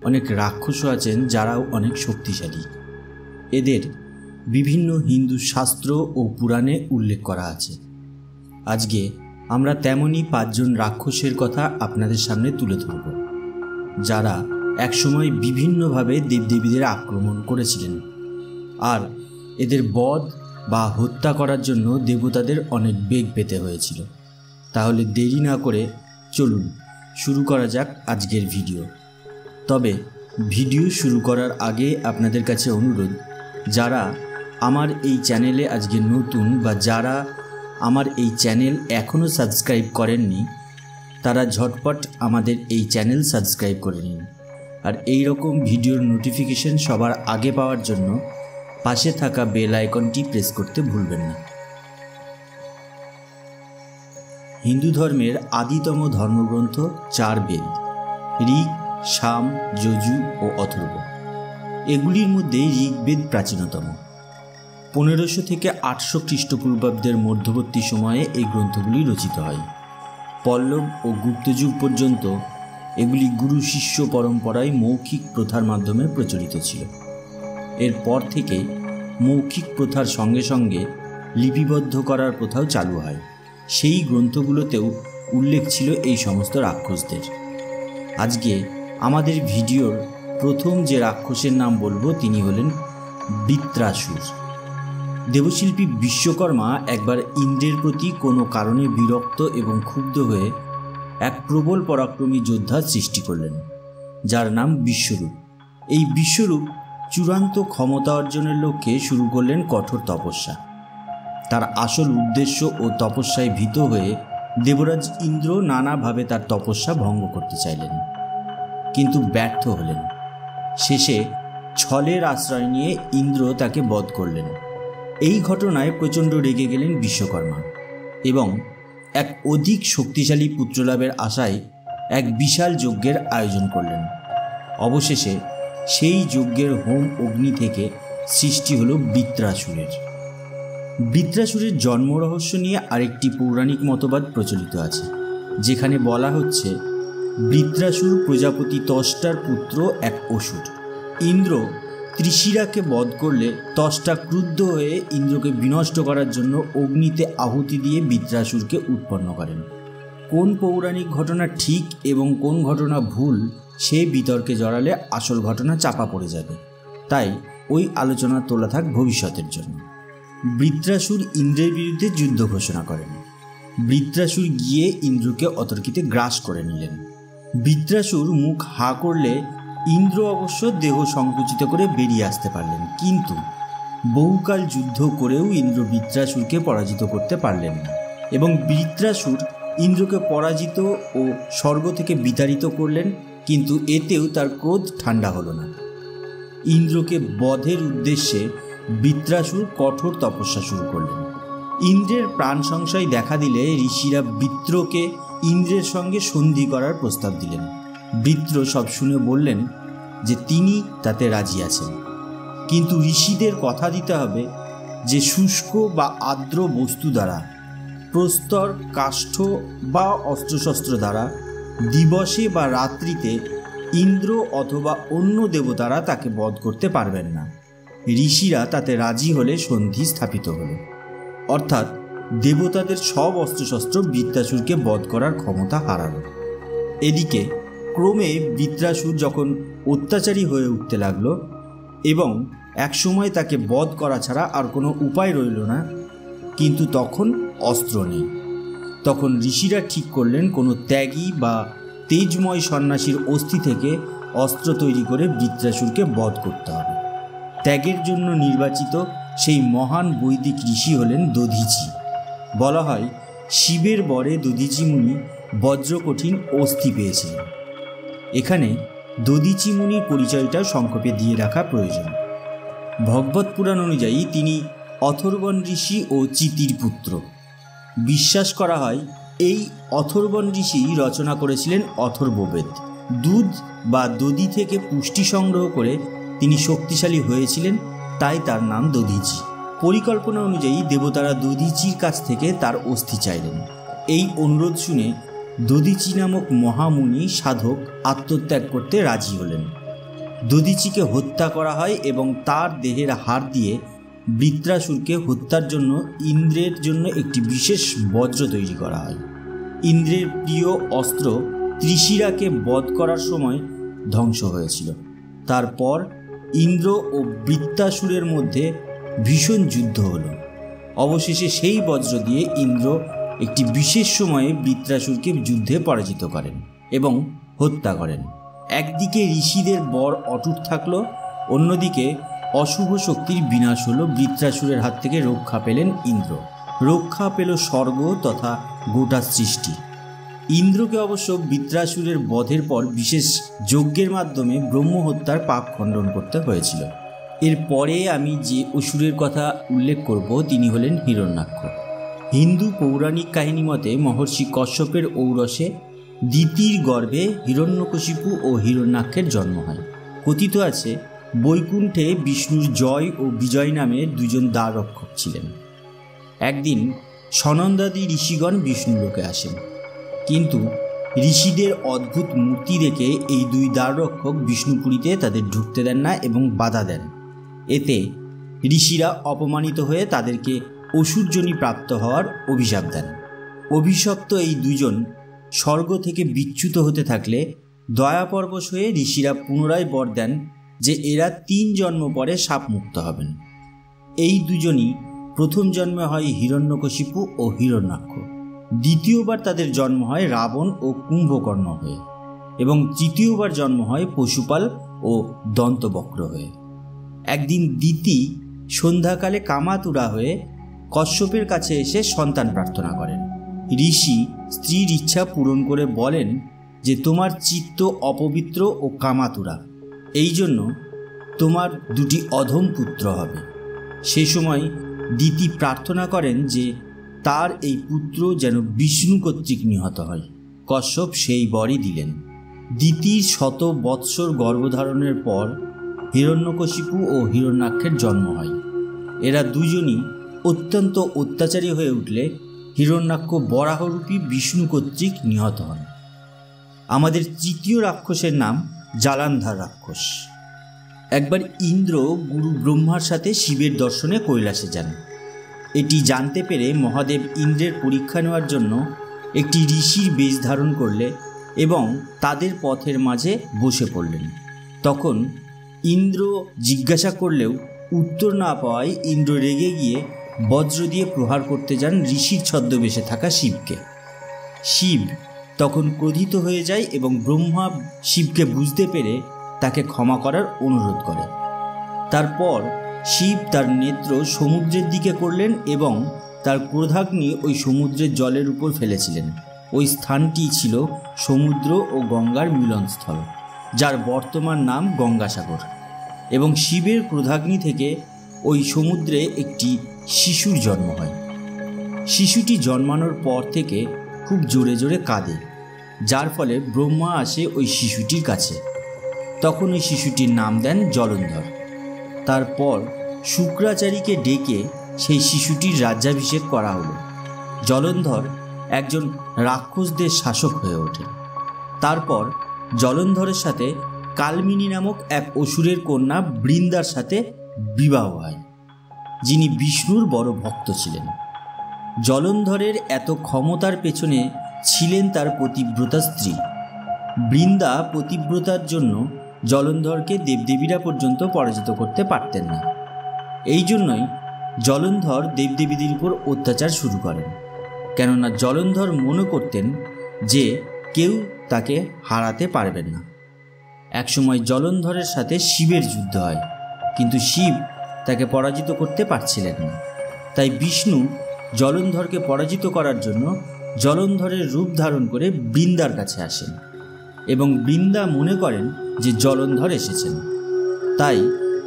অনেক রাক্ষসও আছেন যারাও অনেক শক্তিশালী। এদের বিভিন্ন হিন্দু শাস্ত্র ও পুরাণে উল্লেখ করা আছে। আজকে আমরা তেমনই 5 জন রাক্ষসের কথা আপনাদের সামনে তুলে ধরব, যারা একসময় বিভিন্নভাবে দেবদেবীদের আক্রমণ করেছিলেন, আর এদের বধ বা হত্যা করার জন্য দেবতাদের অনেক বেগ পেতে হয়েছিল। তাহলে দেরি না করে চলুন শুরু করা যাক আজকের ভিডিও। তবে ভিডিও শুরু করার আগে আপনাদের কাছে অনুরোধ, যারা আমার এই চ্যানেলে আজকে নতুন বা যারা আমার এই চ্যানেল এখনও সাবস্ক্রাইব করেননি, তারা ঝটপট আমাদের এই চ্যানেল সাবস্ক্রাইব করে নিন। আর এই রকম ভিডিওর নোটিফিকেশন সবার আগে পাওয়ার জন্য পাশে থাকা বেল আইকনটি প্রেস করতে ভুলবেন না। হিন্দু ধর্মের আদিতম ধর্মগ্রন্থ 4 বেদ: ঋগ, সাম, যজু ও অথর্ব। এগুলির মধ্যে ঋগ্বেদ প্রাচীনতম। 1500 থেকে 800 খ্রিস্টপূর্বাব্দের মধ্যবর্তী সময়ে এই গ্রন্থগুলি রচিত হয়। পল্লব ও গুপ্তযুগ পর্যন্ত এগুলি গুরু শিষ্য পরম্পরায় মৌখিক প্রথার মাধ্যমে প্রচলিত ছিল। এরপর থেকে মৌখিক প্রথার সঙ্গে সঙ্গে লিপিবদ্ধ করার প্রথাও চালু হয়। সেই গ্রন্থগুলোতেও উল্লেখ ছিল এই সমস্ত রাক্ষসদের। আজকে আমাদের ভিডিওর প্রথম যে রাক্ষসের নাম বলবো তিনি হলেন বৃত্রাসুর। দেবশিল্পী বিশ্বকর্মা একবার ইন্দ্রের প্রতি কোনো কারণে বিরক্ত এবং ক্ষুব্ধ হয়ে এক প্রবল পরাক্রমী যোদ্ধা সৃষ্টি করলেন, যার নাম বিশ্বরূপ। এই বিশ্বরূপ চূড়ান্ত ক্ষমতা অর্জনের লক্ষ্যে শুরু করলেন কঠোর তপস্যা। তার আসল উদ্দেশ্য ও তপস্যায় ভীত হয়ে দেবরাজ ইন্দ্র নানাভাবে তার তপস্যা ভঙ্গ করতে চাইলেন, কিন্তু ব্যর্থ হলেন। শেষে ছলের আশ্রয় নিয়ে ইন্দ্র তাকে বধ করলেন। এই ঘটনায় প্রচণ্ড রেগে গেলেন বিশ্বকর্মা এবং এক অধিক শক্তিশালী পুত্রলাভের আশায় এক বিশাল যজ্ঞের আয়োজন করলেন। অবশেষে সেই যজ্ঞের হোম অগ্নি থেকে সৃষ্টি হলো বৃত্রাসুরের। বৃত্রাসুরের জন্ম রহস্য নিয়ে আরেকটি পৌরাণিক মতবাদ প্রচলিত আছে, যেখানে বলা হচ্ছে বৃত্রাসুর প্রজাপতি ত্বষ্টার পুত্র এক অসুর। ইন্দ্র ত্রিশিরাকে বধ করলে ত্বষ্টা ক্রুদ্ধ হয়ে ইন্দ্রকে বিনষ্ট করার জন্য অগ্নিতে আহুতি দিয়ে বৃত্রাসুরকে উৎপন্ন করেন। কোন পৌরাণিক ঘটনা ঠিক এবং কোন ঘটনা ভুল সে বিতর্কে জড়ালে আসল ঘটনা চাপা পড়ে যাবে, তাই ওই আলোচনা তোলা থাক ভবিষ্যতের জন্য। বৃত্রাসুর ইন্দ্রের বিরুদ্ধে যুদ্ধ ঘোষণা করেন। বৃত্রাসুর গিয়ে ইন্দ্রকে অতর্কিতে গ্রাস করে নিলেন। বৃত্রাসুর মুখ হা করলে ইন্দ্র অবশ্য দেহ সংকুচিত করে বেরিয়ে আসতে পারলেন, কিন্তু বহুকাল যুদ্ধ করেও ইন্দ্র বৃত্রাসুরকে পরাজিত করতে পারলেন না এবং বৃত্রাসুর ইন্দ্রকে পরাজিত ও স্বর্গ থেকে বিতাড়িত করলেন, কিন্তু এতেও তার ক্রোধ ঠান্ডা হলো না। ইন্দ্রকে বধের উদ্দেশ্যে বৃত্রাসুর কঠোর তপস্যা শুরু করলেন। ইন্দ্রের প্রাণ সংশয় দেখা দিলে ঋষিরা বৃত্রকে ইন্দ্রের সঙ্গে সন্ধি করার প্রস্তাব দিলেন। বৃত্র সব শুনে বললেন যে তিনি তাতে রাজি আছেন, কিন্তু ঋষিদের কথা দিতে হবে যে শুষ্ক বা আর্দ্র বস্তু দ্বারা, প্রস্তর, কাষ্ঠ বা অস্ত্রশস্ত্র দ্বারা দিবসে বা রাত্রিতে ইন্দ্র অথবা অন্য দেবতারা তাকে বধ করতে পারবেন না। ঋষিরা তাতে রাজি হলে সন্ধি স্থাপিত হল, অর্থাৎ দেবতাদের সব অস্ত্রশস্ত্র বৃত্রাসুরকে বধ করার ক্ষমতা হারালো। এদিকে ক্রমে বৃত্রাসুর যখন অত্যাচারী হয়ে উঠতে লাগলো এবং একসময় তাকে বধ করা ছাড়া আর কোনো উপায় রইল না, কিন্তু তখন অস্ত্র নেই। তখন ঋষিরা ঠিক করলেন কোনো ত্যাগী বা তেজময় সন্ন্যাসীর অস্থি থেকে অস্ত্র তৈরি করে বৃত্রাসুরকে বধ করতে হবে। ত্যাগের জন্য নির্বাচিত সেই মহান বৈদিক ঋষি হলেন দধিচি। বলা হয় শিবের বরে দধিচি মুনি বজ্রকঠিন অস্থি পেয়েছিলেন। এখানে দধিচি মুনির পরিচয়টা সংক্ষেপে দিয়ে রাখা প্রয়োজন। ভগবত পুরাণ অনুযায়ী তিনি অথর্বণ ঋষি ও চিতির পুত্র। বিশ্বাস করা হয় এই অথর্বণ ঋষি রচনা করেছিলেন অথর্ববেদ। দুধ বা দধি থেকে পুষ্টি সংগ্রহ করে তিনি শক্তিশালী হয়েছিলেন, তাই তার নাম দধিচি। পরিকল্পনা অনুযায়ী দেবতারা দধিচির কাছ থেকে তার অস্থি চাইলেন। এই অনুরোধ শুনে দধিচি নামক মহামুনি সাধক আত্মত্যাগ করতে রাজি হলেন দধিচিকে হত্যা করা হয় এবং তার দেহের হাড় দিয়ে বৃত্রাসুরকে হত্যার জন্য ইন্দ্রের জন্য একটি বিশেষ বজ্র তৈরি করা হয়। ইন্দ্রের প্রিয় অস্ত্র ত্রিশিরাকে বধ করার সময় ধ্বংস হয়েছিল। তারপর ইন্দ্র ও বৃত্রাসুরের মধ্যে ভীষণ যুদ্ধ হলো। অবশেষে সেই বজ্র দিয়ে ইন্দ্র একটি বিশেষ সময়ে বৃত্রাসুরকে যুদ্ধে পরাজিত করেন এবং হত্যা করেন। একদিকে ঋষিদের বর অটুট থাকলো, অন্যদিকে অশুভ শক্তির বিনাশ হলো। বৃত্রাসুরের হাত থেকে রক্ষা পেলেন ইন্দ্র, রক্ষা পেল স্বর্গ তথা গোটা সৃষ্টি। ইন্দ্রকে অবশ্য বৃত্রাসুরের বধের পর বিশেষ যজ্ঞের মাধ্যমে ব্রহ্ম হত্যার পাপ খণ্ডন করতে হয়েছিল। এরপরে আমি যে অসুরের কথা উল্লেখ করব তিনি হলেন হিরণ্যাক্ষ। হিন্দু পৌরাণিক কাহিনী মতে মহর্ষি কশ্যপের ঔরসে দিতির গর্ভে হিরণ্যকশিপু ও হিরণ্যাক্ষের জন্ম হয়। কথিত আছে বৈকুণ্ঠে বিষ্ণুর জয় ও বিজয় নামে দুজন দ্বাররক্ষক ছিলেন। একদিন সনন্দাদি ঋষিগণ বিষ্ণুলোকে আসেন, কিন্তু ঋষিদের অদ্ভুত মূর্তি দেখে এই দুই দ্বাররক্ষক বিষ্ণুপুরীতে তাদের ঢুকতে দেন না এবং বাধা দেন। এতে ঋষিরা অপমানিত হয়ে তাদেরকে অসুরজনী প্রাপ্ত হওয়ার অভিশাপ দেন। অভিশপ্ত এই দুজন স্বর্গ থেকে বিচ্যুত হতে থাকলে দয়াপরবশ হয়ে ঋষিরা পুনরায় বর দেন যে এরা 3 জন্ম পরে শাপমুক্ত হবেন। এই দুজনই প্রথম জন্মে হয় হিরণ্যকশিপু ও হিরণ্যাক্ষ, দ্বিতীয়বার তাদের জন্ম হয় রাবণ ও কুম্ভকর্ণ হয়ে, এবং তৃতীয়বার জন্ম হয় পশুপাল ও দন্তবক্র হয়ে। একদিন দিতি সন্ধ্যাকালে কামাতুরা হয়ে কশ্যপের কাছে এসে সন্তান প্রার্থনা করেন। ঋষি স্ত্রীর ইচ্ছা পূরণ করে বলেন যে তোমার চিত্ত অপবিত্র ও কামাতুরা, এই জন্য তোমার 2টি অধম পুত্র হবে। সে সময় দিতি প্রার্থনা করেন যে তার এই পুত্র যেন বিষ্ণু কর্তৃক নিহত হয়। কশ্যপ সেই বরই দিলেন। দিতির 100 বৎসর গর্ভধারণের পর হিরণ্যকশিপু ও হিরণ্যাক্ষের জন্ম হয়। এরা দুজনই অত্যন্ত অত্যাচারী হয়ে উঠলে হিরণ্যাক্ষ বরাহরূপী বিষ্ণু কর্তৃক নিহত হন। আমাদের তৃতীয় রাক্ষসের নাম জালান্ধার রাক্ষস। একবার ইন্দ্র গুরু ব্রহ্মার সাথে শিবের দর্শনে কৈলাসে যান। এটি জানতে পেরে মহাদেব ইন্দ্রের পরীক্ষা নেওয়ার জন্য একটি ঋষির বেশ ধারণ করলে এবং তাদের পথের মাঝে বসে পড়লেন। তখন ইন্দ্র জিজ্ঞাসা করলেও উত্তর না পাওয়ায় ইন্দ্র রেগে গিয়ে বজ্র দিয়ে প্রহার করতে যান ঋষির ছদ্মবেশে থাকা শিবকে। শিব তখন ক্রোধিত হয়ে যায় এবং ব্রহ্মা শিবকে বুঝতে পেরে তাকে ক্ষমা করার অনুরোধ করে। তারপর শিব তার নেত্র সমুদ্রের দিকে করলেন এবং তার ক্রোধাগ্নি ওই সমুদ্রের জলের উপর ফেলেছিলেন। ওই স্থানটি ছিল সমুদ্র ও গঙ্গার মিলনস্থল, যার বর্তমান নাম গঙ্গাসাগর। এবং শিবের ক্রোধাগ্নি থেকে ওই সমুদ্রে একটি শিশুর জন্ম হয়। শিশুটি জন্মানোর পর থেকে খুব জোরে জোরে কাঁদে, যার ফলে ব্রহ্মা আসে ওই শিশুটির কাছে। তখন ওই শিশুটির নাম দেন জলন্ধর। তারপর শুক্রাচারীকে ডেকে সেই শিশুটির রাজ্যাভিষেক করা হলো। জলন্ধর একজন রাক্ষসদের শাসক হয়ে ওঠে। তারপর জলন্ধরের সাথে কালমিনী নামক এক অসুরের কন্যা বৃন্দার সাথে বিবাহ হয়, যিনি বিষ্ণুর বড় ভক্ত ছিলেন। জলন্ধরের এত ক্ষমতার পেছনে ছিলেন তার পতিব্রতা স্ত্রী। বৃন্দা পতিব্রতার জন্য জলন্ধরকে দেবদেবীরা পর্যন্ত পরাজিত করতে পারতেন না। এই জন্যই জলন্ধর দেবদেবীদের উপর অত্যাচার শুরু করেন, কেননা জলন্ধর মনে করতেন যে কেউ তাকে হারাতে পারবেন না। একসময় জলন্ধরের সাথে শিবের যুদ্ধ হয়, কিন্তু শিব তাকে পরাজিত করতে পারছিলেন না। তাই বিষ্ণু জলন্ধরকে পরাজিত করার জন্য জলন্ধরের রূপ ধারণ করে বৃন্দার কাছে আসেন এবং বৃন্দা মনে করেন যে জলন্ধর এসেছেন। তাই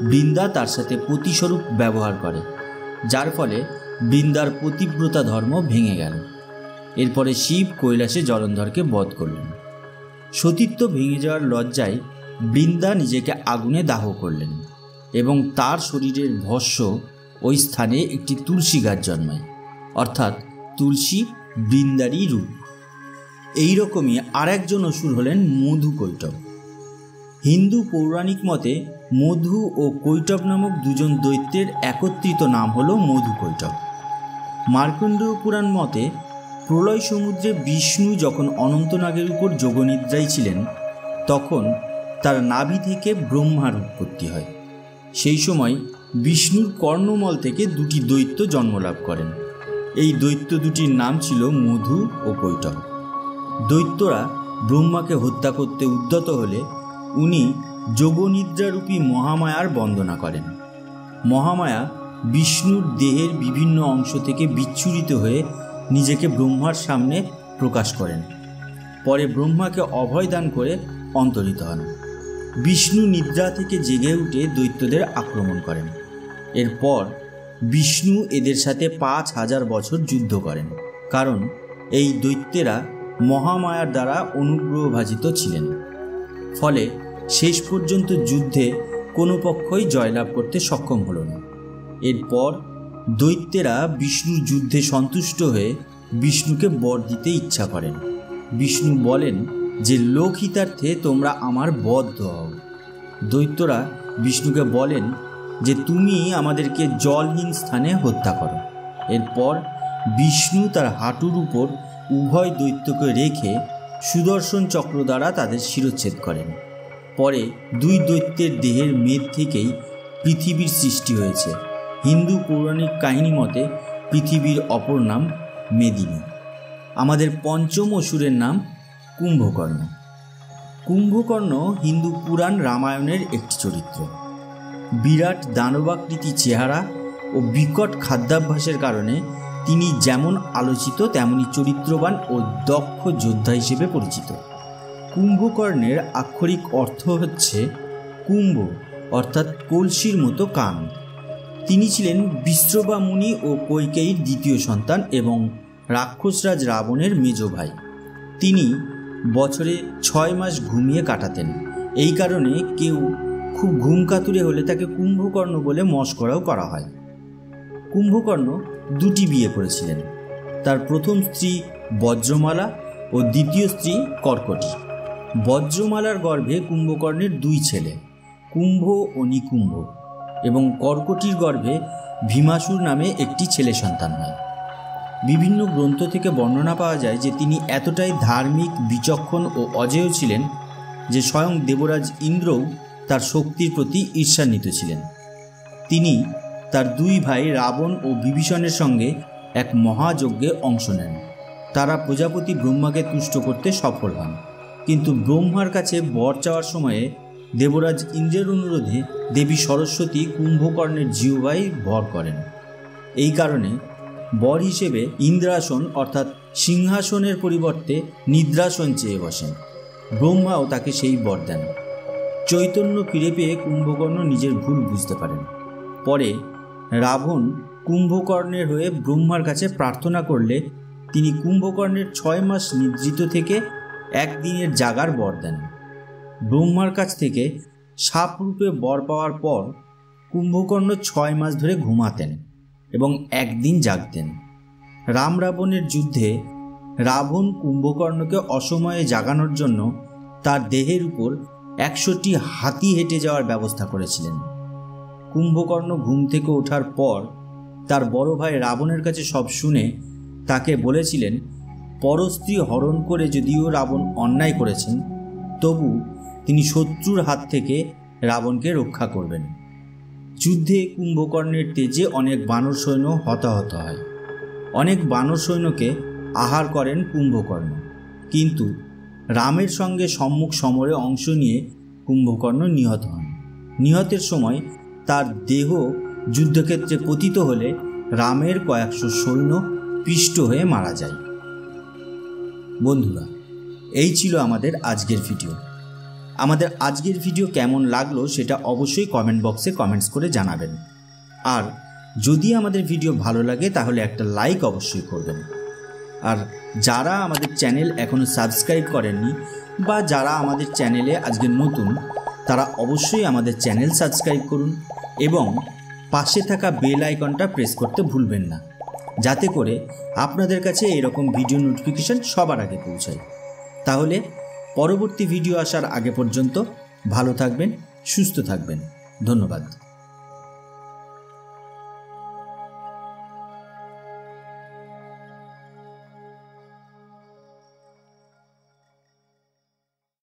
বৃন্দা তার সাথে পতিস্বরূপ ব্যবহার করে, যার ফলে বৃন্দার পতিব্রতা ধর্ম ভেঙে গেল। এরপরে শিব কৈলাসে জলন্ধরকে বধ করলেন। সতীত্ব ভেঙে যাওয়ার লজ্জায় বৃন্দা নিজেকে আগুনে দাহ করলেন এবং তার শরীরের ভস্য ওই স্থানে একটি তুলসী গাছ জন্মায়, অর্থাৎ তুলসী বৃন্দারই রূপ। এই রকমই আর একজন অসুর হলেন মধুকৈটব। হিন্দু পৌরাণিক মতে মধু ও কৈটব নামক দুজন দৈত্যের একত্রিত নাম হল মধু কৈটব। মার্কণ্ডেয় পুরাণ মতে প্রলয় সমুদ্রে বিষ্ণু যখন অনন্তনাগের উপর যোগনিদ্রায় ছিলেন তখন তার নাভি থেকে ব্রহ্মার উৎপত্তি হয়। সেই সময় বিষ্ণুর কর্ণমল থেকে দুটি দৈত্য জন্মলাভ করেন। এই দৈত্য দুটির নাম ছিল মধু ও কৈটব। দৈত্যরা ব্রহ্মাকে হত্যা করতে উদ্যত হলে উনি যোগনিদ্রারূপী মহামায়ার বন্দনা করেন। মহামায়া বিষ্ণুর দেহের বিভিন্ন অংশ থেকে বিচ্ছুরিত হয়ে নিজেকে ব্রহ্মার সামনে প্রকাশ করেন। পরে ব্রহ্মাকে অভয় দান করে অন্তরিত হন। বিষ্ণু নিদ্রা থেকে জেগে উঠে দৈত্যদের আক্রমণ করেন। এরপর বিষ্ণু এদের সাথে 5000 বছর যুদ্ধ করেন, কারণ এই দৈত্যেরা মহামায়ার দ্বারা অনুগ্রহভাজিত ছিলেন। ফলে শেষ পর্যন্ত যুদ্ধে কোনো পক্ষই জয়লাভ করতে সক্ষম হল না। এরপর দৈত্যেরা বিষ্ণুর যুদ্ধে সন্তুষ্ট হয়ে বিষ্ণুকে বর দিতে ইচ্ছা করেন। বিষ্ণু বলেন যে লোকহিতার্থে তোমরা আমার বদ্ধ হও। দৈত্যরা বিষ্ণুকে বলেন যে তুমি আমাদেরকে জলহীন স্থানে হত্যা করো। এরপর বিষ্ণু তার হাঁটুর উপর উভয় দৈত্যকে রেখে সুদর্শন চক্র দ্বারা তাদের শিরচ্ছেদ করেন। পরে দুই দৈত্যের দেহের মেদ থেকেই পৃথিবীর সৃষ্টি হয়েছে। হিন্দু পৌরাণিক কাহিনী মতে পৃথিবীর অপর নাম মেদিনী। আমাদের পঞ্চম অসুরের নাম কুম্ভকর্ণ। কুম্ভকর্ণ হিন্দু পুরাণ রামায়ণের একটি চরিত্র। বিরাট দানবাকৃতি চেহারা ও বিকট খাদ্যাভ্যাসের কারণে তিনি যেমন আলোচিত তেমনি চরিত্রবান ও দক্ষ যোদ্ধা হিসেবে পরিচিত। কুম্ভকর্ণের আক্ষরিক অর্থ হচ্ছে কুম্ভ, অর্থাৎ কলসির মতো কান। তিনি ছিলেন বিশ্রবা মুনি ও কৈকেয়ীর দ্বিতীয় সন্তান এবং রাক্ষসরাজ রাবণের মেজ ভাই। তিনি বছরে 6 মাস ঘুমিয়ে কাটাতেন। এই কারণে কেউ খুব ঘুম কাতুরে হলে তাকে কুম্ভকর্ণ বলে মশকরাও করা হয়। কুম্ভকর্ণ 2টি বিয়ে করেছিলেন। তার প্রথম স্ত্রী বজ্রমালা ও দ্বিতীয় স্ত্রী কর্কটী। বজ্রমালার গর্ভে কুম্ভকর্ণের 2 ছেলে, কুম্ভ ও নিকুম্ভ, এবং কর্কটীর গর্ভে ভীমাসুর নামে একটি ছেলে সন্তান হয়। বিভিন্ন গ্রন্থ থেকে বর্ণনা পাওয়া যায় যে তিনি এতটাই ধার্মিক, বিচক্ষণ ও অজেয় ছিলেন যে স্বয়ং দেবরাজ ইন্দ্রও তার শক্তির প্রতি ঈর্ষান্বিত ছিলেন। তিনি তার 2 ভাই রাবণ ও বিভীষণের সঙ্গে এক মহাযজ্ঞে অংশ নেন। তারা প্রজাপতি ব্রহ্মাকে তুষ্ট করতে সফল হন, কিন্তু ব্রহ্মার কাছে বর চাওয়ার সময়ে দেবরাজ ইন্দ্রের অনুরোধে দেবী সরস্বতী কুম্ভকর্ণের জিহ্বায় ভর করেন। এই কারণে বর হিসেবে ইন্দ্রাসন অর্থাৎ সিংহাসনের পরিবর্তে নিদ্রাসন চেয়ে বসেন। ব্রহ্মাও তাকে সেই বর দেন। চৈতন্য ফিরে পেয়ে কুম্ভকর্ণ নিজের ভুল বুঝতে পারেন। পরে রাবণ কুম্ভকর্ণের হয়ে ব্রহ্মার কাছে প্রার্থনা করলে তিনি কুম্ভকর্ণের 6 মাস নিদ্রিত থেকে 1 দিনের জাগার বর দেন। ব্রহ্মার কাছ থেকে সাপরূপে বর পাওয়ার পর কুম্ভকর্ণ 6 মাস ধরে ঘুমাতেন এবং 1 দিন জাগতেন। রাম রাবণের যুদ্ধে রাবণ কুম্ভকর্ণকে অসময়ে জাগানোর জন্য তার দেহের উপর 100টি হাতি হেঁটে যাওয়ার ব্যবস্থা করেছিলেন। কুম্ভকর্ণ ঘুম থেকে ওঠার পর তার বড় ভাই রাবণের কাছে সব শুনে তাকে বলেছিলেন পরস্ত্রী হরণ করে যদিও রাবণ অন্যায় করেছেন, তবু তিনি শত্রুর হাত থেকে রাবণকে রক্ষা করবেন। যুদ্ধে কুম্ভকর্ণের তেজে অনেক বানর সৈন্য হতাহত হয়। অনেক বানর সৈন্যকে আহার করেন কুম্ভকর্ণ, কিন্তু রামের সঙ্গে সম্মুখ সমরে অংশ নিয়ে কুম্ভকর্ণ নিহত হন। নিহতের সময় তার দেহ যুদ্ধক্ষেত্রে পতিত হলে রামের কয়েকশো সৈন্য পিষ্ট হয়ে মারা যায়। বন্ধুরা, এই ছিল আমাদের আজকের ভিডিও। আমাদের আজকের ভিডিও কেমন লাগলো সেটা অবশ্যই কমেন্ট বক্সে কমেন্টস করে জানাবেন। আর যদি আমাদের ভিডিও ভালো লাগে তাহলে একটা লাইক অবশ্যই করবেন। আর যারা আমাদের চ্যানেল এখনও সাবস্ক্রাইব করেননি বা যারা আমাদের চ্যানেলে আজকে নতুন, তারা অবশ্যই আমাদের চ্যানেল সাবস্ক্রাইব করুন এবং পাশে থাকা বেল আইকনটা প্রেস করতে ভুলবেন না, যাতে করে আপনাদের কাছে এরকম ভিডিও নোটিফিকেশন সবার আগে পৌঁছায়। তাহলে পরবর্তী ভিডিও আসার আগে পর্যন্ত ভালো থাকবেন, সুস্থ থাকবেন। ধন্যবাদ।